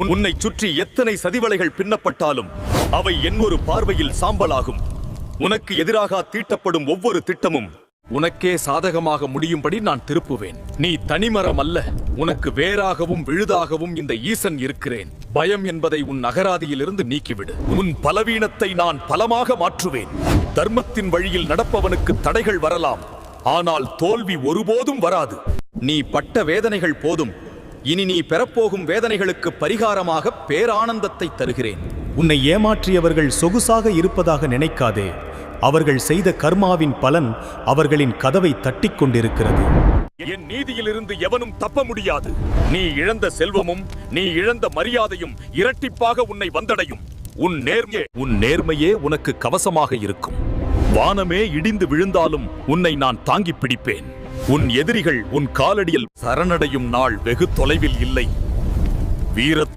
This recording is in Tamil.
உன்னை சுற்றி எத்தனை சதிவலைகள் பின்னப்பட்டாலும் அவை என் ஒரு பார்வையில் சாம்பலாகும். உனக்கு எதிராக தீட்டப்படும் ஒவ்வொரு திட்டமும் உனக்கே சாதகமாக முடியும்படி நான் திருப்புவேன். நீ தனிமரம் அல்ல, உனக்கு வேறாகவும் விழுதாகவும் இந்த ஈசன் இருக்கிறேன். பயம் என்பதை உன் அகராதியிலிருந்து நீக்கிவிடு. உன் பலவீனத்தை நான் பலமாக மாற்றுவேன். தர்மத்தின் வழியில் நடப்பவனுக்கு தடைகள் வரலாம், ஆனால் தோல்வி ஒருபோதும் வராது. நீ பட்ட வேதனைகள் போதும். இனி நீ பெறப்போகும் வேதனைகளுக்கு பரிகாரமாக பேரானந்தத்தை தருகிறேன். உன்னை ஏமாற்றியவர்கள் சொகுசாக இருப்பதாக நினைக்காதே. அவர்கள் செய்த கர்மாவின் பலன் அவர்களின் கதவை தட்டிக் கொண்டிருக்கிறது. என் நீதியிலிருந்து எவனும் தப்ப முடியாது. நீ இழந்த செல்வமும் நீ இழந்த மரியாதையும் இரட்டிப்பாக உன்னை வந்தடையும். உன் நேர்மையே உனக்கு கவசமாக இருக்கும். வானமே இடிந்து விழுந்தாலும் உன்னை நான் தாங்கி பிடிப்பேன். உன் எதிரிகள் உன் காலடியில் சரணடையும் நாள் வெகு தொலைவில் இல்லை. வீர